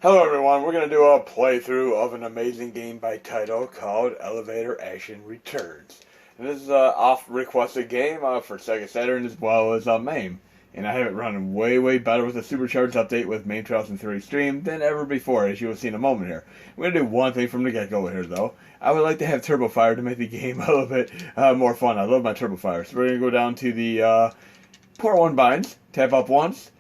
Hello everyone, we're going to do a playthrough of an amazing game by Taito called Elevator Action Returns. And this is an off-requested game for Sega Saturn as well as MAME. And I have it running way better with the SuperCharged update with MAME 2003 Xtreme than ever before, as you will see in a moment here. We're going to do one thing from the get-go here though. I would like to have Turbo Fire to make the game a little bit more fun. I love my Turbo Fire. So we're going to go down to the port 1 binds, tap up once,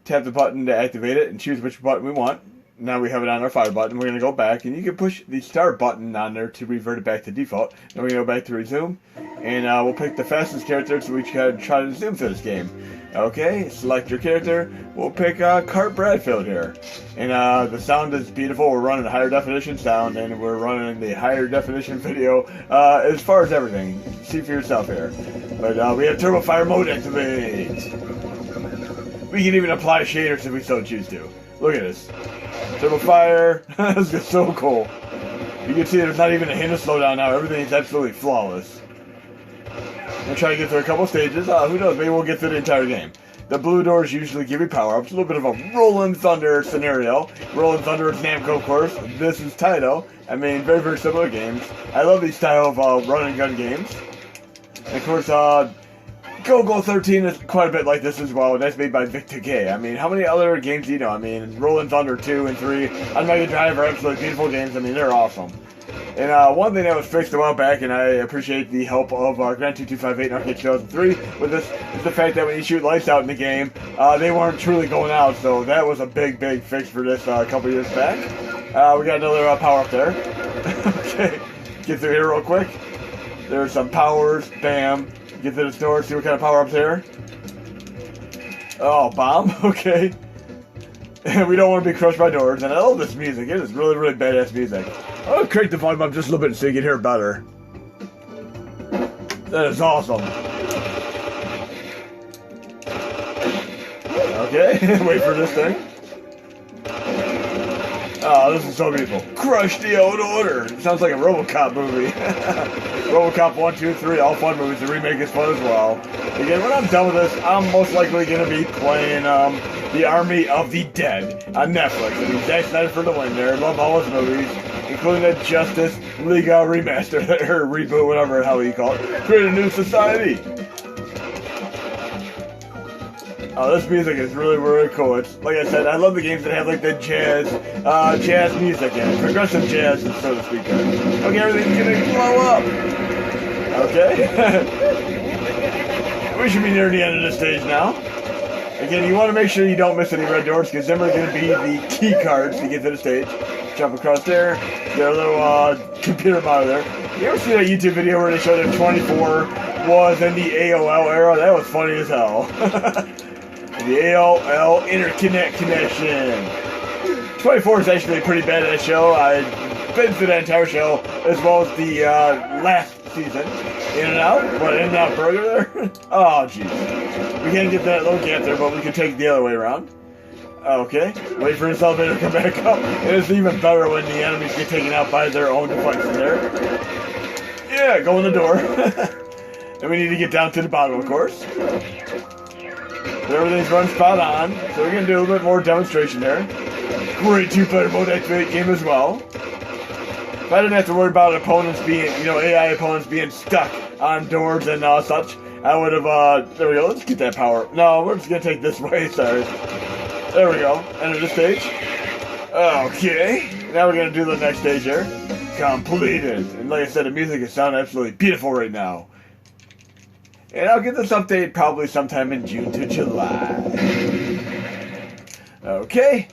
tap the button to activate it, and choose which button we want. Now we have it on our fire button. We're going to go back, and you can push the start button on there to revert it back to default. Then we're going to go back to resume, and we'll pick the fastest character so we can try to zoom through this game. Okay, select your character. We'll pick Cart Bradfield here. And the sound is beautiful. We're running a higher definition sound, and we're running the higher definition video as far as everything. See for yourself here. But we have Turbo Fire mode activate. We can even apply shaders if we so choose to. Look at this. Turbo Fire. This is so cool. You can see there's not even a hint of slowdown now. Everything is absolutely flawless. We'll try to get through a couple stages. Who knows? Maybe we'll get through the entire game. The blue doors usually give you power-ups. A little bit of a Rollin' Thunder scenario. Rollin' Thunder is Namco, of course. This is Taito. I mean, very similar games. I love these style of run-and-gun games. And of course, Go 13 is quite a bit like this as well, and that's made by Victor K. I mean, how many other games do you know? I mean, Rollin' Thunder 2 and 3 on Mega Drive are absolutely beautiful games. I mean, they're awesome. And one thing that was fixed a while back, and I appreciate the help of Grand 2258 and Arcade 2003 with this, is the fact that when you shoot lights out in the game, they weren't truly going out, so that was a big fix for this a couple years back. We got another power up there. Okay, get through here real quick. There's some powers, bam. Get to the store, see what kind of power-ups there. Oh, bomb, okay. We don't want to be crushed by doors, and I love this music. It is really badass music. I'll crank the volume up just a little bit so you can hear it better. That is awesome. Okay, wait for this thing. Oh, this is so beautiful. Crush the old order. It sounds like a RoboCop movie. RoboCop 1, 2, 3, all fun movies. The remake is fun as well. Again, when I'm done with this, I'm most likely going to be playing The Army of the Dead on Netflix. I mean, Zack Snyder for the win there. Love all his movies, including the Justice League remaster, or reboot, whatever the hell you call it. Create a new society. Oh, this music is really cool. It's like I said, I love the games that have like the jazz music in it, progressive jazz, so to speak. Okay, everything's gonna blow up. Okay, we should be near the end of the stage now. Again, you want to make sure you don't miss any red doors because them are going to be the key cards to get to the stage. Jump across there, get a little computer monitor. You ever see that YouTube video where they showed that 24 was in the AOL era? That was funny as hell. The AOL Interconnect Connection. 24 is actually a pretty badass show. I've been through that entire show, as well as the last season. In-N-Out? What, In-N-Out Burger there? Oh, jeez. We can't get that little gap there, but we can take it the other way around. Okay. Wait for this elevator to come back up. It is even better when the enemies get taken out by their own devices there. Yeah, go in the door. And we need to get down to the bottom, of course. Everything's run spot on, so we're going to do a little bit more demonstration there. Great two-player mode activate game as well. If I didn't have to worry about opponents being, AI opponents being stuck on doors and such, I would have, there we go, let's get that power. No, we're just going to take this way, sorry. There we go, enter the stage. Okay, now we're going to do the next stage here. Completed. And like I said, the music is sounding absolutely beautiful right now. And I'll get this update probably sometime in June to July. Okay.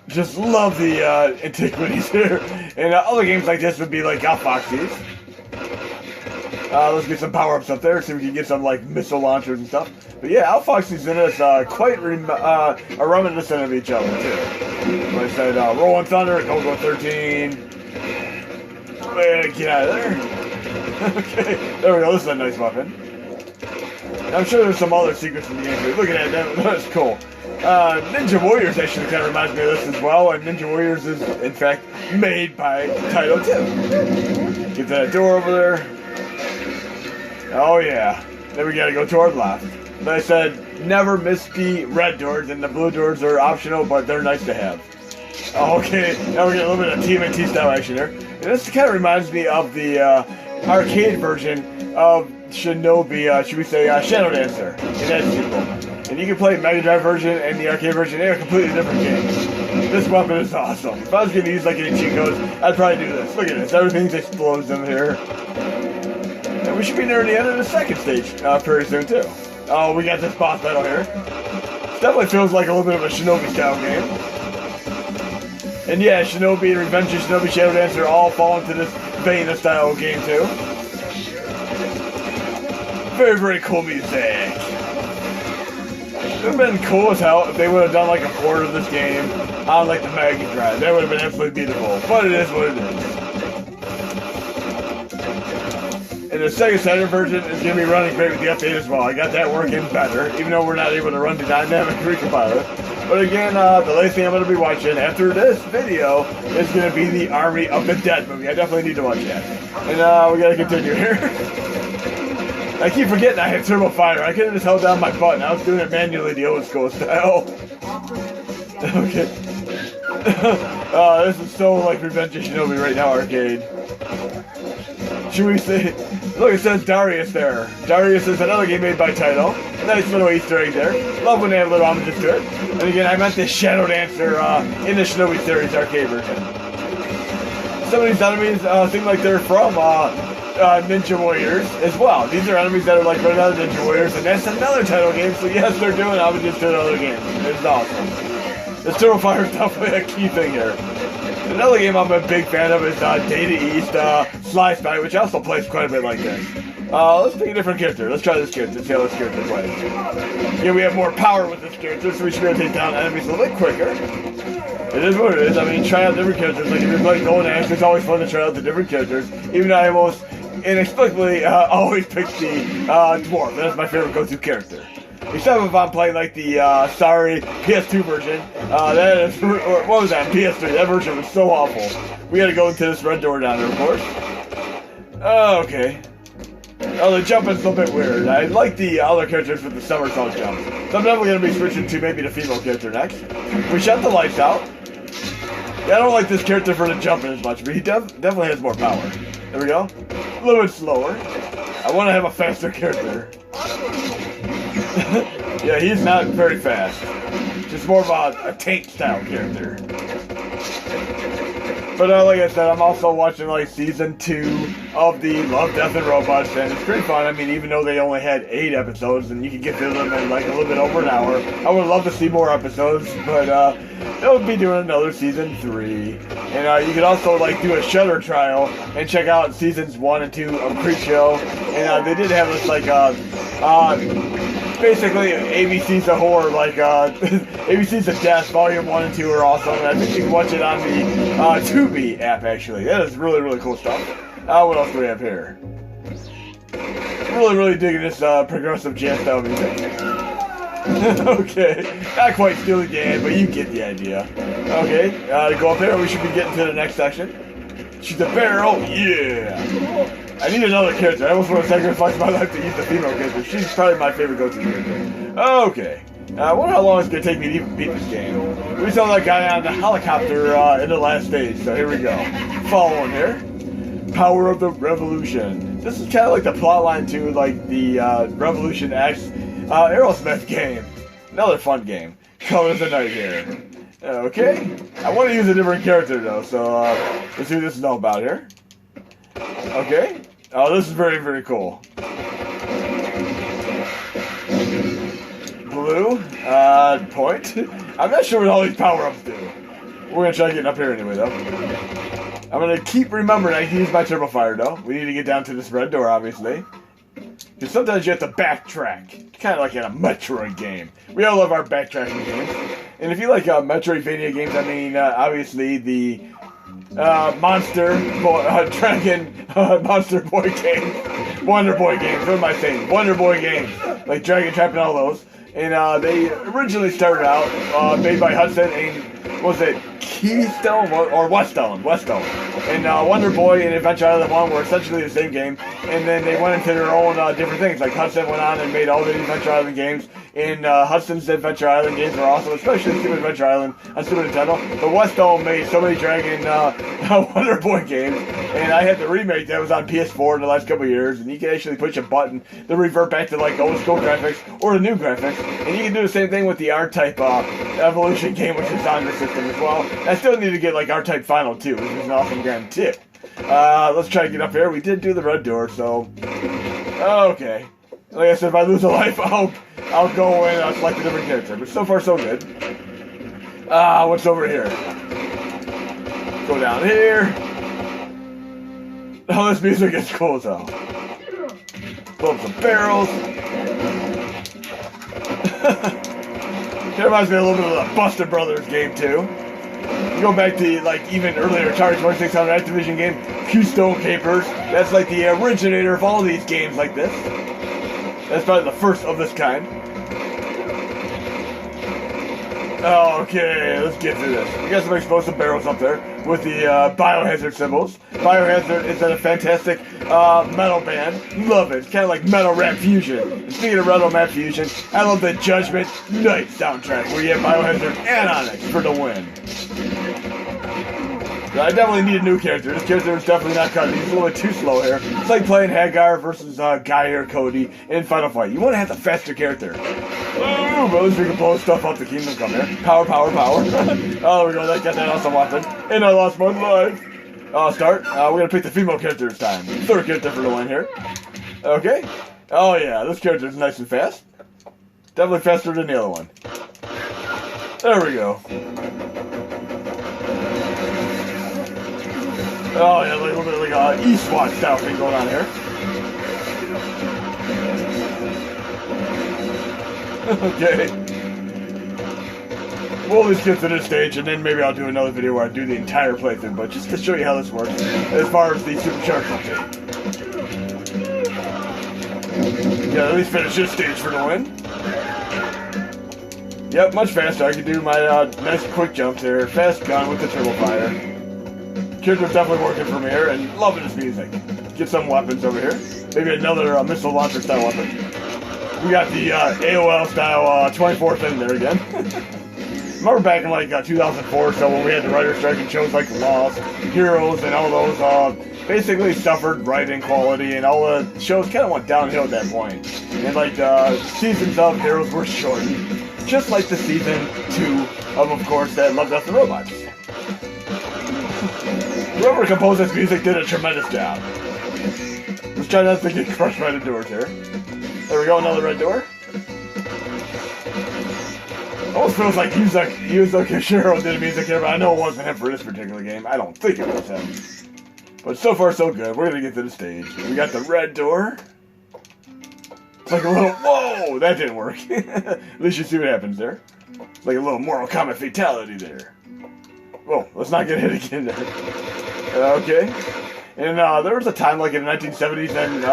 Just love the antiquities here. And other games like this would be like Foxy's. Let's get some power-ups up there, see if we can get some like missile launchers and stuff. But yeah, Foxy's in this quite reminiscent of each other too. Like I said, Rollin' Thunder, Go 13. Get out of there. Okay, there we go. This is a nice weapon. I'm sure there's some other secrets in the game too. Look at that, that's cool. Ninja Warriors actually kind of reminds me of this as well, and Ninja Warriors is, in fact, made by Taito too. Get that door over there. Oh yeah. Then we gotta go toward left. But I said, never miss the red doors, and the blue doors are optional, but they're nice to have. Okay, now we're getting a little bit of TMNT style action here. And this kind of reminds me of the arcade version of Shinobi, should we say, Shadow Dancer in that sequel. And you can play Mega Drive version and the arcade version. They're completely different games. This weapon is awesome. If I was going to use like any cheat codes, I'd probably do this. Look at this. Everything's explosion here. And we should be near the end of the second stage pretty soon too. Oh, we got this boss battle here. This definitely feels like a little bit of a Shinobi style game. And yeah, Shinobi and Revenge of Shinobi Shadow Dancer all fall into this vein of style game too. Very, very cool music. It would have been cool as hell if they would have done like a port of this game on like the Mega Drive. That would have been absolutely beautiful. But it is what it is. And the Sega Saturn version is going to be running great with the update as well. I got that working better, even though we're not able to run the dynamic recompiler. But again, the latest thing I'm going to be watching after this video is going to be the Army of the Dead movie. I definitely need to watch that. And we got to continue here. I keep forgetting I had Turbo Fire. I could have just held down my button. I was doing it manually the old school style. Okay. This is so like Revenge of Shinobi right now, arcade. Should we say... Look, it says Darius there. Darius is another game made by Taito. Nice little Easter egg there. Love when they have little homages to it. And again, I meant this Shadow Dancer in the Shinobi series arcade version. Some of these enemies seem like they're from Ninja Warriors as well. These are enemies that are like right out of Ninja Warriors, and that's another Taito game, so yes, they're doing homages to another game. It's awesome. This Turbo Fire is definitely a key thing here. Another game I'm a big fan of is Data East Sly Spy, which also plays quite a bit like this. Let's pick a different character. Let's try this character. See how this character plays. Yeah, we have more power with this character, so we should be able to take down enemies a little bit quicker. It is what it is. I mean, try out different characters. Like if you're playing Golden Axe, it's always fun to try out the different characters. Even though I almost inexplicably always pick the dwarf. That's my favorite go-to character. Except if I'm playing like the sorry PS2 version. That is, or what was that? PS3. That version was so awful. We gotta go into this red door down there, of course. Okay. Oh, the jump is a little bit weird. I like the other characters with the somersault jump. So I'm definitely gonna be switching to maybe the female character next. We shut the lights out. Yeah, I don't like this character for the jumping as much, but he definitely has more power. There we go. A little bit slower. I want to have a faster character. Yeah, he's not very fast. Just more of a tank style character. But like I said, I'm also watching like season 2 of the Love, Death, and Robots, and it's pretty fun. I mean, even though they only had 8 episodes, and you can get through them in like a little bit over an hour. I would love to see more episodes, but they'll be doing another season 3. And you could also like do a Shudder trial and check out seasons 1 and 2 of Creepshow. And they did have this like basically ABC's a horror, like ABC's a Death, Volume 1 and 2 are awesome. And I think you can watch it on the Tubi app actually. That is really, really cool stuff. What else do we have here? Really digging this progressive jazz style music. Okay, not quite Steely Dan, but you get the idea. Okay, to go up there, we should be getting to the next section. She's a barrel, yeah! I need another character. I almost want to sacrifice my life to use the female character. She's probably my favorite go-to character. Okay, I wonder how long it's going to take me to even beat this game. We saw that guy on the helicopter in the last stage, so here we go. Following here. Power of the Revolution. This is kind of like the plotline to like the Revolution X Aerosmith game. Another fun game. Color of the night here. Okay. I want to use a different character though, so let's see what this is all about here. Okay. Oh, this is very, very cool. Blue. Point. I'm not sure what all these power-ups do. We're going to try getting up here anyway though. I'm going to keep remembering I can use my Turbo Fire though. We need to get down to this red door obviously. Because sometimes you have to backtrack. Kind of like in a Metroid game. We all love our backtracking games. And if you like Metroidvania games, I mean, obviously the Monster Boy games. Wonder Boy games. What am I saying? Wonder Boy games. Like Dragon Trap and all those. And they originally started out made by Hudson and was it Keystone or Westone? Westone. And Wonder Boy and Adventure Island 1 were essentially the same game. And then they went into their own different things. Like Hudson went on and made all the Adventure Island games. in Hudson's Adventure Island games were awesome, especially Super Adventure Island on Super Nintendo. But Westone made so many Dragon Wonder Boy games, and I had the remake that was on PS4 in the last couple of years, and you can actually push a button to revert back to like old school graphics or the new graphics, and you can do the same thing with the R-Type Evolution game, which is on the system as well. I still need to get like R-Type Final 2, which is an awesome game too. Let's try to get up here. We did do the red door, so okay. Like I said, if I lose a life, I'll go in and I'll select a different character. But so far, so good. What's over here? Go down here. Oh, this music is cool as hell. Blow up some barrels. It reminds me a little bit of the Buster Brothers game, too. You go back to, like, even earlier Atari 2600 Activision game, Keystone Capers. That's, like, the originator of all these games like this. That's probably the first of this kind. Okay, let's get through this. We got some explosive barrels up there with the biohazard symbols. Biohazard is a fantastic metal band. Love it. It's kind of like Metal Rap Fusion. And speaking of Metal Rap Fusion, I love the Judgment Night soundtrack where you have Biohazard and Onyx for the win. I definitely need a new character. This character is definitely not cutting. He's a little bit too slow here. It's like playing Hagar versus Guy or Cody in Final Fight. You want to have the faster character. Oh, but at least we can blow stuff up the Kingdom Come here. Power, power, power. Oh, there we go. That got that awesome weapon. And I lost my life. Start. We're going to pick the female character this time. Third character for the win here. Okay. Oh, yeah. This character is nice and fast. Definitely faster than the other one. There we go. Oh yeah, like a little bit like E-SWAT style thing going on here. Okay. We'll at least get to this stage, and then maybe I'll do another video where I do the entire playthrough, but just to show you how this works, as far as the SuperCharged update. Yeah, at least finish this stage for the win. Yep, much faster. I can do my nice quick jumps here. Fast gun with the turbo fire. Character's definitely working for me here, and loving this music. Get some weapons over here. Maybe another missile launcher style weapon. We got the AOL style 24 thing there again. Remember back in like 2004 or so when we had the writer's strike and shows like Lost, Heroes, and all those basically suffered writing quality, and all the shows kind of went downhill at that point. And like seasons of Heroes were shortened, just like the season 2 of course, that Love, Death, and Robots. Whoever composed this music did a tremendous job. Let's try not to get crushed by the doors here. There we go, another red door. Almost feels like Yuzo Koshiro did music here, but I know it wasn't him for this particular game. I don't think it was him. But so far so good. We're gonna get to the stage. We got the red door. It's like a little, whoa, that didn't work. At least you see what happens there. It's like a little Mortal Kombat fatality there. Whoa, let's not get hit again there. Okay. And there was a time like in the 1970s and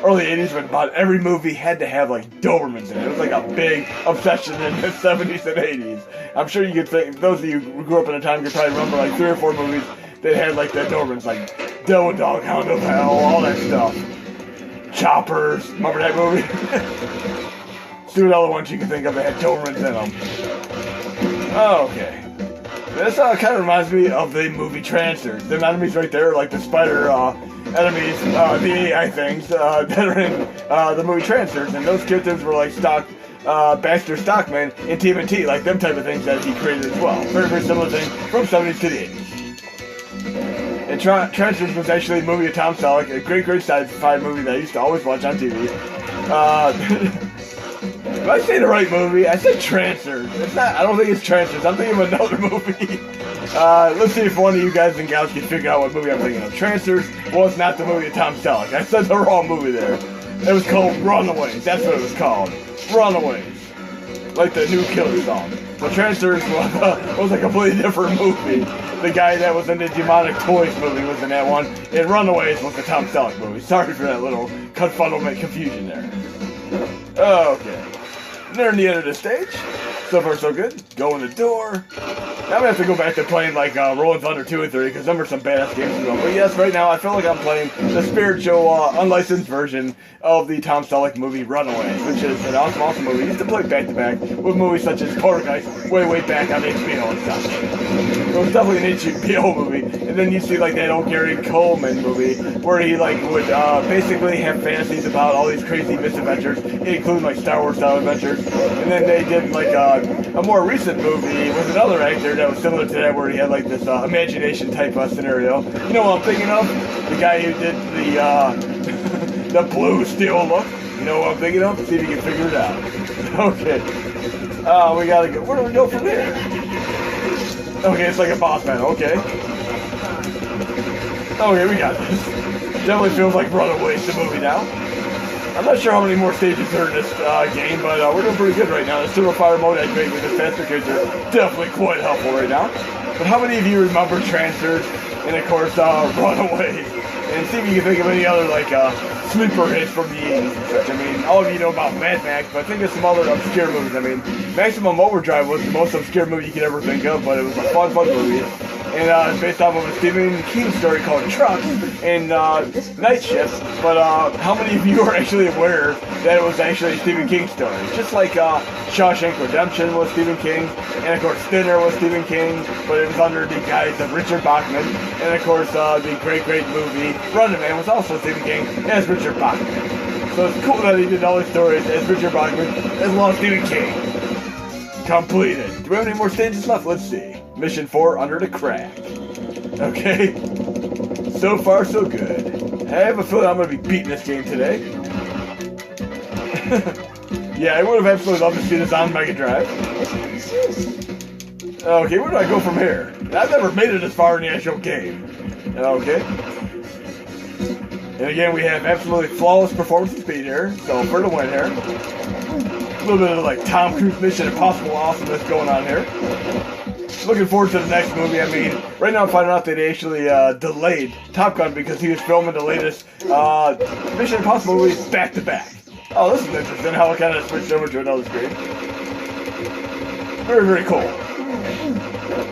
early 80s when about every movie had to have like Dobermans in it. It was like a big obsession in the 70s and 80s. I'm sure you could think, those of you who grew up in a time could probably remember like 3 or 4 movies that had like the Dobermans, like Devil Dog, Hound of Hell, all that stuff. Choppers, remember that movie? See what other ones you can think of that had Dobermans in them. Okay. This kind of reminds me of the movie Trancers. The enemies right there, like the spider enemies, the AI things that are in the movie Trancers, and those characters were like stock, Baxter Stockman in TMNT, like them type of things that he created as well. Very, very similar thing from 70s to the 80s. And Trancers was actually a movie of Tom Selleck, a great, great sci-fi movie that I used to always watch on TV. Did I say the right movie? I said Trancers. It's not. I don't think it's Trancers. I'm thinking of another movie. Let's see if one of you guys and gals can figure out what movie I'm thinking of. Trancers was not the movie of Tom Selleck. I said the wrong movie there. It was called Runaways. That's what it was called. Runaways. Like the new Killer song. But Trancers was a completely different movie. The guy that was in the Demonic Toys movie was in that one. And Runaways was the Tom Selleck movie. Sorry for that little confuddlement confusion there. Okay. Near the end of the stage. So far so good. Go in the door. I'm gonna have to go back to playing like Rolling Thunder 2 and 3 because them are some badass games as well. But yes, right now I feel like I'm playing the spiritual, unlicensed version of the Tom Selleck movie Runaways, which is an awesome movie. I used to play back to back with movies such as Poltergeist way back on HBO and stuff. It was definitely an HBO movie. And then you see like that old Gary Coleman movie where he like would basically have fantasies about all these crazy misadventures, including like Star Wars style adventures. And then they did like a more recent movie with another actor that was similar to that, where he had like this imagination type scenario. You know what I'm thinking of? The guy who did the the blue steel look. You know what I'm thinking of? See if you can figure it out. Okay. We gotta go. Where do we go from here? Okay, it's like a boss battle. Okay. Okay, we got this. Definitely feels like Runaways, the movie now. I'm not sure how many more stages are in this game, but we're doing pretty good right now. The Super Fire mode I made with the faster character definitely quite helpful right now. But how many of you remember Transfers and of course Runaways? And see if you can think of any other like sleeper hits from the 80s and such. I mean, all of you know about Mad Max, but think of some other obscure movies. I mean, Maximum Overdrive was the most obscure movie you could ever think of, but it was a fun movie. And it's based off of a Stephen King story called Trucks and Night Shift. But how many of you are actually aware that it was actually a Stephen King story? Just like Shawshank Redemption was Stephen King, and of course Thinner was Stephen King, but it was under the guise of Richard Bachman. And of course the great movie Running Man was also Stephen King as Richard Bachman. So it's cool that he did all his stories as Richard Bachman as well as Stephen King. Completed. Do we have any more stages left? Let's see. Mission 4, Under the Crack. Okay. So far, so good. I have a feeling I'm going to be beating this game today. Yeah, I would have absolutely loved to see this on Mega Drive. Okay, where do I go from here? I've never made it this far in the actual game. Okay. And again, we have absolutely flawless performance and speed here. So, for the win here. A little bit of like Tom Cruise Mission Impossible awesomeness going on here. Looking forward to the next movie. I mean, right now I'm finding out that they actually delayed Top Gun because he was filming the latest Mission Impossible movies back to back. Oh, this is interesting how it kind of switched over to another screen. Very cool.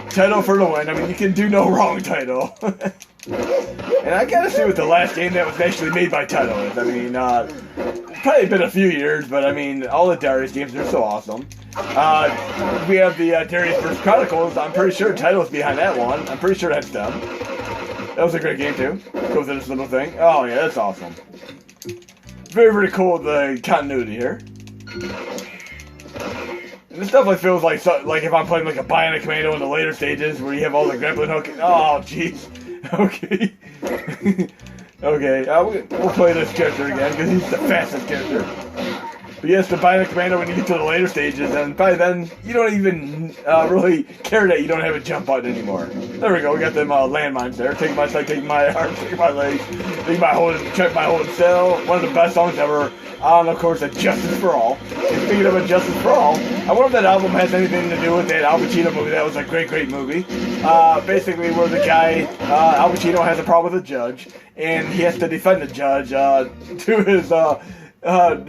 Taito for the win. I mean, you can do no wrong, Taito. And I gotta see what the last game that was actually made by Taito is. I mean, probably been a few years, but I mean, all the Darius games are so awesome. We have the Darius vs. Chronicles. I'm pretty sure Taito's behind that one. I'm pretty sure that's them. That was a great game too. Goes to this little thing. Oh yeah, that's awesome. Very cool, the continuity here. And this definitely feels like if I'm playing like a Bionic Commando in the later stages where you have all the grappling hook. Oh jeez. Okay. Okay, we'll play this character again because he's the fastest character. But yes, the Bionic Commando, when you get to the later stages, and by then you don't even really care that you don't have a jump button anymore. There we go. We got them landmines there. Take my side, take my arms, take my legs, take my holding, check my holding cell. One of the best songs ever. Of course, Justice for All. And speaking of Justice for All, I wonder if that album has anything to do with that Al Pacino movie. That was a great movie. Basically, where the guy, Al Pacino, has a problem with a judge, and he has to defend the judge to his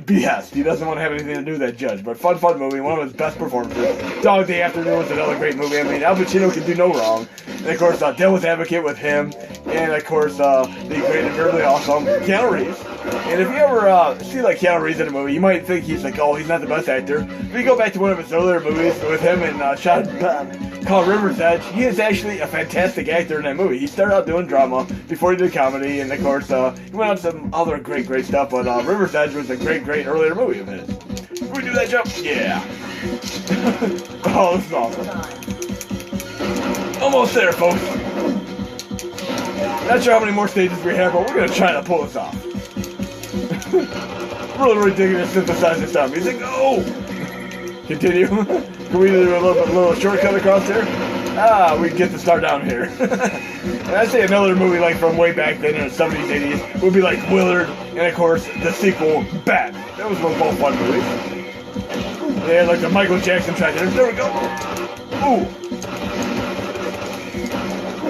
behest. He doesn't want to have anything to do with that judge. But fun movie, one of his best performances. Dog Day Afternoon was another great movie. I mean, Al Pacino can do no wrong. And of course, Devil's Advocate with him. And of course, the great and very awesome Keanu Reeves. And if you ever see like Keanu Reeves in a movie, you might think he's like, oh, he's not the best actor. If you go back to one of his earlier movies with him and called River's Edge, he is actually a fantastic actor in that movie. He started out doing drama before he did comedy, and of course, he went on to some other great stuff. But River's Edge was a great earlier movie of his. Can we do that jump? Yeah. Oh, this is awesome. Almost there, folks. Not sure how many more stages we have, but we're gonna try to pull this off. Really digging the synthesizer style music. Oh! Continue. Can we do a little shortcut across here? We get to start down here. And I'd say another movie like from way back then in the 70s, 80s would be like Willard, and of course the sequel, Bat. That was both fun movies. They had like the Michael Jackson track. There we go. Ooh.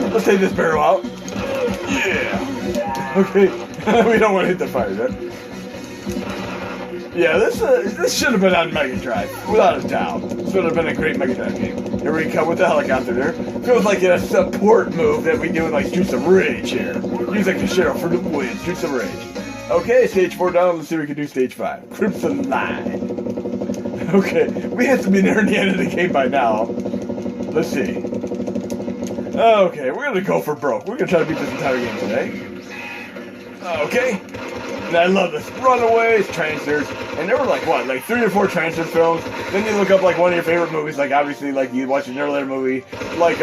Let's take this barrel out. Yeah. Okay. We don't want to hit the fire yet. Yeah, this should have been on Mega Drive, without a doubt. This would have been a great Mega Drive game. Here we come with the helicopter there. Feels like a support move that we do in like Streets of Rage here. Use like the sheriff for the win. Streets of Rage. Okay, stage 4 down. Let's see if we can do stage 5. Crimson Line. Okay, we have to be near the end of the game by now. Let's see. Okay, we're gonna go for broke. We're gonna try to beat this entire game today. Okay. And I love this. Runaways, Transfers, and there were like what, like 3 or 4 Transfer films. Then you look up like one of your favorite movies, like obviously like you watch an earlier movie, like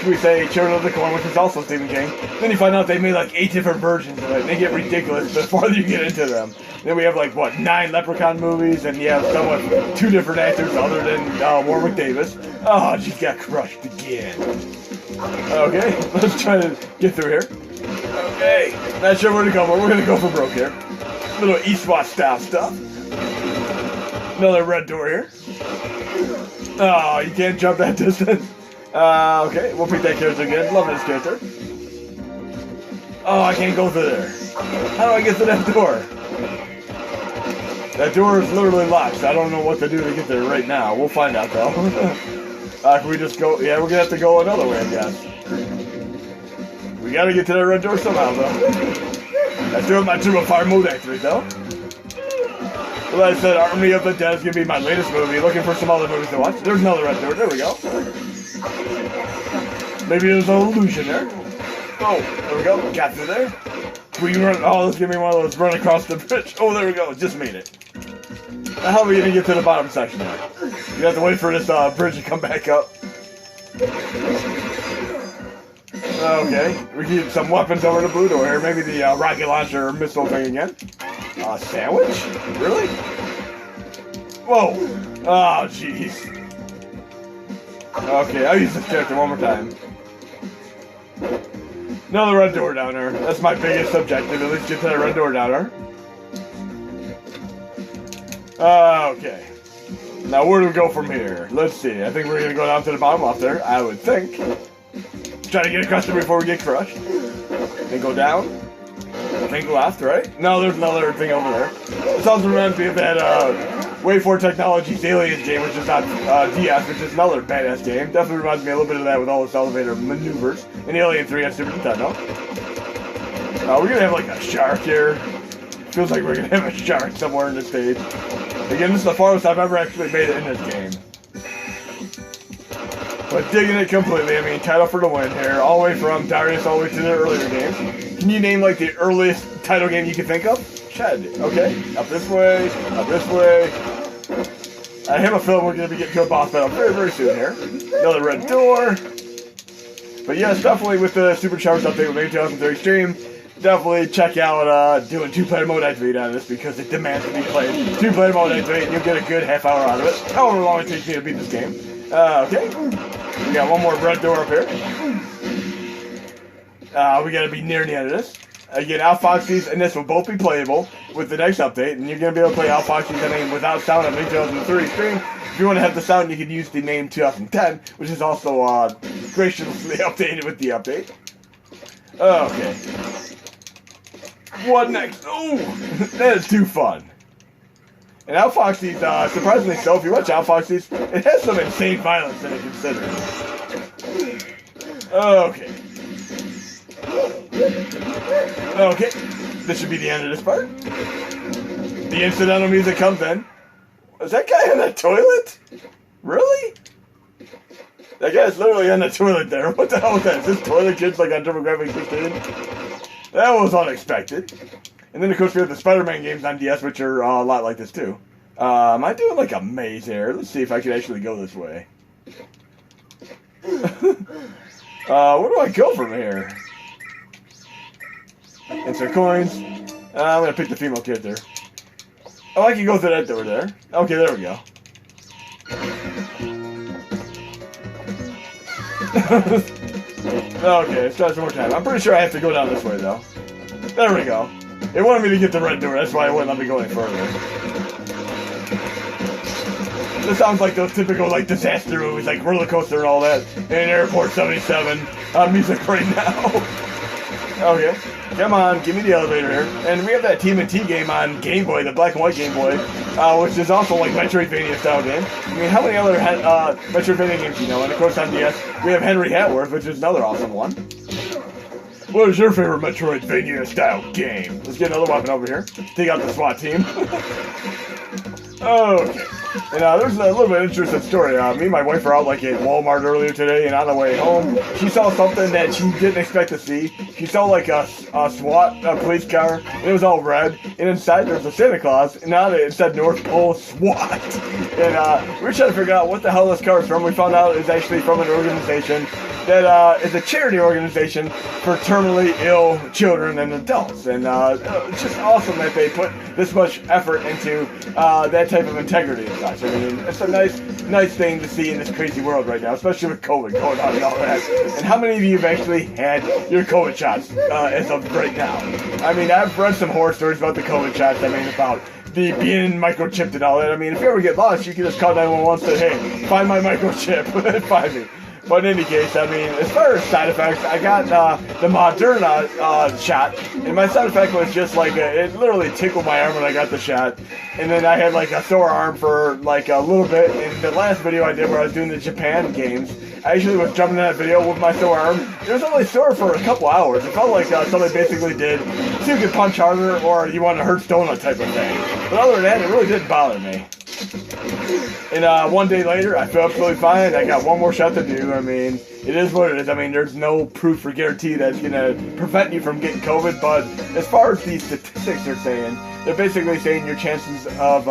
should we say Children of the Corn, which is also Stephen King. Then you find out they made like 8 different versions of it. They get ridiculous the farther you get into them. Then we have like what, 9 Leprechaun movies, and you have some with 2 different actors other than Warwick Davis. Oh, she got crushed again. Okay, let's try to get through here. Okay, not sure where to go, but we're gonna go for broke here. Little Eastwatch style stuff. Another red door here. Oh, you can't jump that distance. Okay, we'll pick that character again. Love this character. Oh, I can't go through there. How do I get to that door? That door is literally locked, so I don't know what to do to get there right now. We'll find out though. Can we just go? Yeah, we're gonna have to go another way, I guess. We gotta get to that red door somehow, though. I still have my Turbo Fire mode activate, though. Well, I said Army of the Dead is gonna be my latest movie. Looking for some other movies to watch. There's another red door. There we go. Maybe there's an illusion there. Oh, there we go. Got through there. We run. Oh, let's give me one of those run across the bridge. Oh, there we go. Just made it. Now, how are we gonna get to the bottom section there? You have to wait for this bridge to come back up. Okay, we can get some weapons over the blue door here. Maybe the rocket launcher or missile thing again. Sandwich? Really? Whoa! Oh, jeez. Okay, I'll use this character one more time. Another red door down there. That's my biggest objective. At least get to that red door down there. Okay. Now where do we go from here? Let's see. I think we're gonna go down to the bottom left there. I would think. Try to get across it before we get crushed. Then go down. Think left, right? No, there's another thing over there. This also reminds me of that Wait For Technologies Aliens game, which is on DS, which is another badass game. Definitely reminds me a little bit of that with all its elevator maneuvers. And Alien 3 on Super Nintendo. We're gonna have like a shark here. Feels like we're gonna have a shark somewhere in the stage. Again, this is the farthest I've ever actually made it in this game. But digging it completely. I mean, title for the win here. All the way from Darius all the way to the earlier games. Can you name like the earliest title game you can think of? Shed. Okay. Up this way. Up this way. I have a feeling we're going to be getting to a boss battle very, very soon here. Another red door. But yes, definitely with the SuperCharged update with MAME 2003 Xtreme, definitely check out doing 2-player mode activate on this because it demands to be played. 2-player mode activate and you'll get a good half hour out of it. However long it takes me to beat this game. Okay. We got one more red door up here. We gotta be near the end of this. Again, Al Foxy's and this will both be playable with the next update, and you're gonna be able to play Al Foxy's without sound on MAME 2003 Xtreme. If you want to have the sound, you can use the MAME 2010, which is also graciously updated with the update. Okay. What next? Oh, that is too fun. And Al Foxy's, surprisingly so, if you watch Al Foxy's, it has some insane violence in it considered. Okay. Okay. This should be the end of this part. The incidental music comes in. Is that guy in the toilet? Really? That guy's literally on the toilet there. What the hell is that? Is this toilet kids like on TurboGrafx 16? That was unexpected. And then, of course, we have the Spider-Man games on DS, which are a lot like this, too. Am I doing, like, a maze here? Let's see if I can actually go this way. Where do I go from here? Insert coins. I'm going to pick the female character. Oh, I can go through that door there. Okay, there we go. Okay, let's try some more time. I'm pretty sure I have to go down this way, though. There we go. It wanted me to get the red door, that's why it wouldn't let me go any further. This sounds like those typical, like, disaster movies, like Roller Coaster and all that, and Airport 77 music right now. Okay, come on, give me the elevator here. And we have that TMNT game on Game Boy, the black and white Game Boy. which is also like Metroidvania style game. I mean, how many other Metroidvania games do you know? And of course on DS, we have Henry Hatworth, which is another awesome one. What is your favorite Metroidvania style game? Let's get another weapon over here. Take out the SWAT team. Okay. And there's a little bit of interesting story. Me and my wife were out like at Walmart earlier today, and on the way home, she saw something that she didn't expect to see. She saw like a SWAT police car, and it was all red, and inside there was a Santa Claus, and on it said North Pole SWAT. And we were trying to figure out what the hell this car is from. We found out it's actually from an organization that is a charity organization for terminally ill children and adults. And it's just awesome that they put this much effort into that type of integrity and such. I mean, it's a nice thing to see in this crazy world right now, especially with COVID going on and all that. And how many of you have actually had your COVID shots as of right now? I mean, I've read some horror stories about the COVID shots. I mean, about the being microchipped and all that. I mean, if you ever get lost, you can just call 911 and say, hey, find my microchip. Find me. But in any case, I mean, as far as side effects, I got the Moderna shot, and my side effect was just like, it literally tickled my arm when I got the shot, and then I had like a sore arm for like a little bit. In the last video I did where I was doing the Japan games, I actually was jumping in that video with my sore arm. It was only sore for a couple hours. It felt like somebody basically did, so you could punch harder or you want to hurt donut type of thing. But other than that, it really didn't bother me. And one day later, I feel absolutely fine. I got one more shot to do. I mean, it is what it is. I mean, there's no proof or guarantee that's going to prevent you from getting COVID. But as far as the statistics are saying, they're basically saying your chances of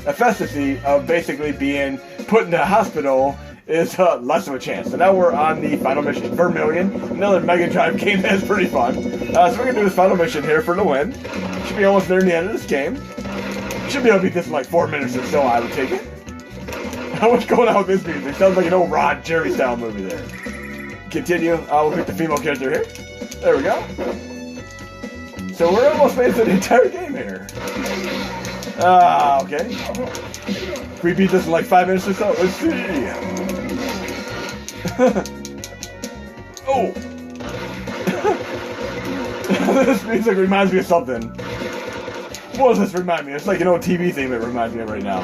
efficacy of basically being put into a hospital is less of a chance. So now we're on the final mission, Vermilion, another Mega Drive game that's pretty fun. So we're going to do this final mission here for the win. Should be almost near the end of this game. Should be able to beat this in like 4 minutes or so, I would take it. What's going on with this music? Sounds like an old Rod Jerry style movie there. Continue. We'll pick the female character here. There we go. So we're almost made it through the entire game here. Okay. If we beat this in like 5 minutes or so, let's see. Oh! This music reminds me of something. What does this remind me? It's like an old TV theme it reminds me of right now.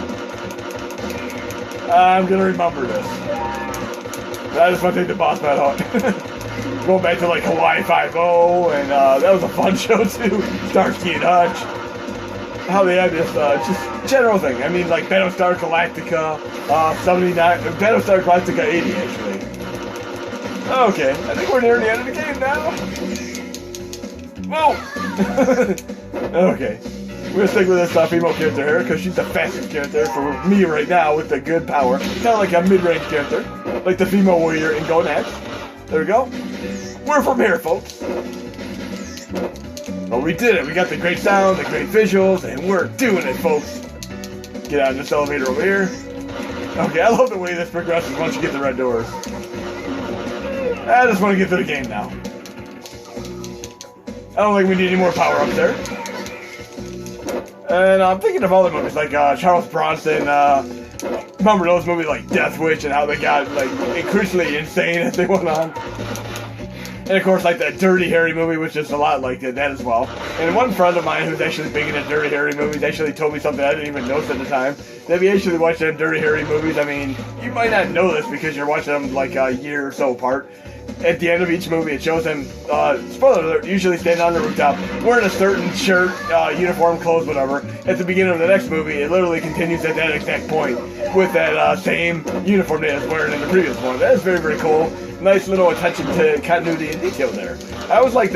I'm gonna remember this. I just want to take the boss battle out. Going back to like Hawaii 5-0, and that was a fun show too. Starsky and Hutch. How they had this just general thing. I mean, like Battlestar Galactica 79, Battlestar Galactica 80 actually. Okay, I think we're near the end of the game now. Whoa! Okay. We're gonna stick with this female character here because she's the fastest character for me right now with the good power. Kind of like a mid-range character, like the female warrior in Golden Axe. There we go. We're from here, folks. Well, we did it. We got the great sound, the great visuals, and we're doing it, folks. Get out of this elevator over here. Okay, I love the way this progresses once you get the red doors. I just want to get through the game now. I don't think we need any more power-ups there. And I'm thinking of all the movies, like Charles Bronson, remember those movies like Death Wish and how they got like increasingly insane as they went on. And of course, like that Dirty Harry movie, which is a lot like that as well. And one friend of mine who's actually big into Dirty Harry movies actually told me something I didn't even notice at the time. That if you actually watch them Dirty Harry movies, I mean, you might not know this because you're watching them like a year or so apart. At the end of each movie, it shows him, spoiler alert, usually standing on the rooftop, wearing a certain shirt, uniform, clothes, whatever. At the beginning of the next movie, it literally continues at that exact point with that same uniform that he was wearing in the previous one. That is very, very cool. Nice little attention to continuity and detail there. I always like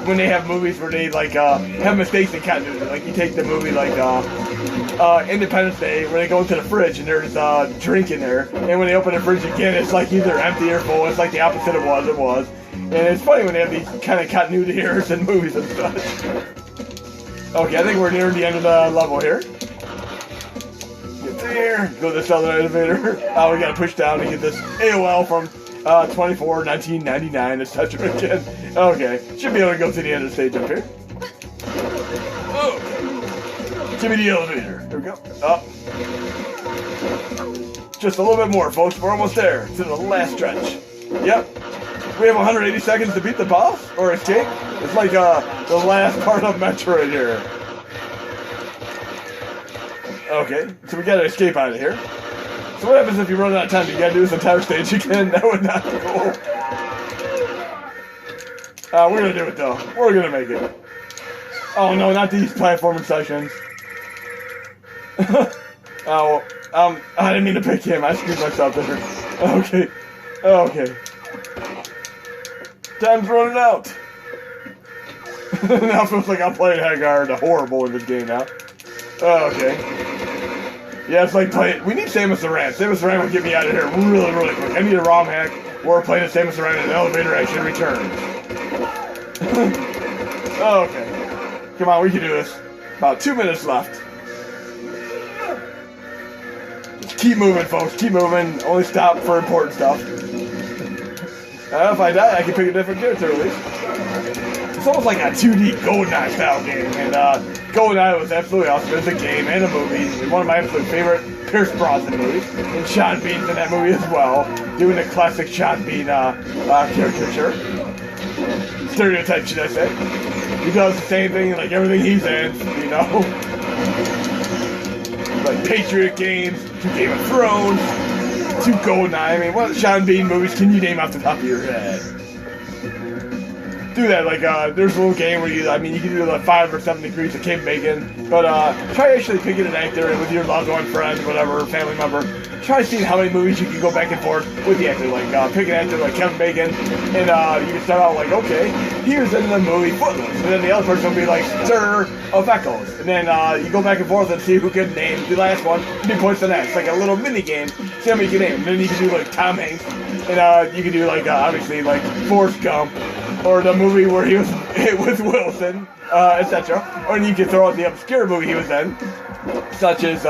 when they have movies where they like have mistakes in continuity. Like you take the movie like Independence Day where they go into the fridge and there's a drink in there, and when they open the fridge again, it's like either empty or full. It's like the opposite of what it was. And it's funny when they have these kind of continuity errors in movies and such. Okay, I think we're near the end of the level here. Get there, go to this other elevator. We gotta push down to get this AOL from 1999. Let's touch it again. Okay, should be able to go to the end of the stage up here. Oh. Give me the elevator. There we go. Up. Just a little bit more, folks. We're almost there to the last stretch. Yep. We have 180 seconds to beat the boss or escape. It's like the last part of Metroid here. Okay, so we gotta escape out of here. So what happens if you run out of time? You gotta do this entire stage again? That would not be cool. We're gonna do it though. We're gonna make it. Oh no, not these platforming sessions. Oh, I didn't mean to pick him. I screwed myself there. Okay, okay. Time's running out. Now it feels like I'm playing Haggard horrible in this game now. Okay. Yeah, it's like playing. We need Samus Aran. Samus Aran would get me out of here really, really quick. I need a ROM hack. We're playing Samus Aran and the elevator action returns. Okay. Come on, we can do this. About 2 minutes left. Just keep moving, folks. Keep moving. Only stop for important stuff. If I die, I can pick a different character at least. It's almost like a 2D GoldenEye style game, and GoldenEye was absolutely awesome. It's a game and a movie. It's one of my absolute favorite Pierce Brosnan movies, and Sean Bean's in that movie as well, doing the classic Sean Bean caricature. Stereotype, should I say? He does the same thing, like everything he's in, you know? Like Patriot games, 2 Game of Thrones, 2 GoldenEye. I mean, what Sean Bean movies can you name off the top of your head? Do that, like, there's a little game where you can do like 5 or 7 degrees of cake bacon, but try actually picking an actor with your loved one, friend, whatever, family member. Try seeing how many movies you can go back and forth with the actor, like, pick an actor like Kevin Bacon, and you can start out like, okay, he was in the movie Footloose, and then the other person will be like, Sir of Eccles, and then you go back and forth and see who can name the last one, and he points the next, like a little mini game, see how many you can name, and then you can do like Tom Hanks, and you can do like, obviously, like Forrest Gump, or the movie where he was hit with Wilson, etc. Or you can throw out the obscure movie he was in, such as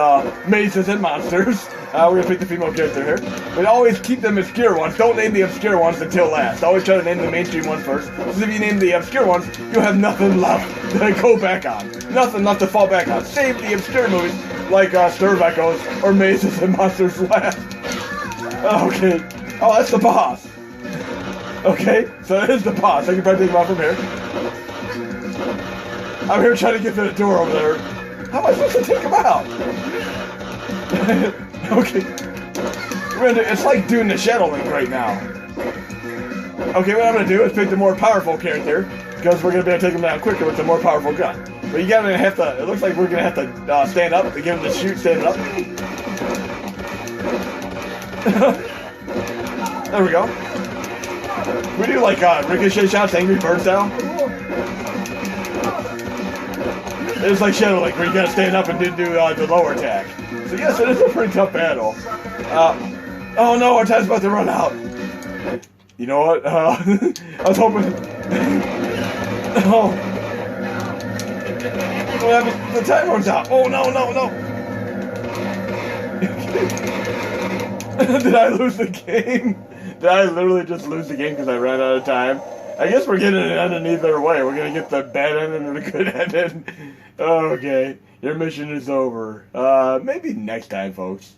Mazes and Monsters. We're gonna pick the female character here. But always keep the obscure ones. Don't name the obscure ones until last. Always try to name the mainstream ones first. Because if you name the obscure ones, you'll have nothing left to go back on. Nothing left to fall back on. Save the obscure movies like Stir of Echoes or Mazes and Monsters last. Okay. Oh, that's the boss. Okay, so that is the boss. I can probably take him out from here. I'm here trying to get to the door over there. How am I supposed to take him out? Okay. It's like doing the Shadow Link right now. Okay, what I'm going to do is pick the more powerful character, because we're going to be able to take him down quicker with the more powerful gun. But you gotta have to, it looks like we're going to have to stand up to give him the shoot standing up. There we go. We do like ricochet shots, Angry Bird style. It's like Shadow Link, where you gotta stand up and do the lower attack. So yes, it is a pretty tough battle. Oh no, our time's about to run out. You know what? I was hoping. Oh, what happened? The time runs out. Oh no, no, no! Did I lose the game? Did I literally just lose the game because I ran out of time? I guess we're getting an ending either way. We're gonna get the bad ending and the good ending. Okay, your mission is over. Maybe next time, folks.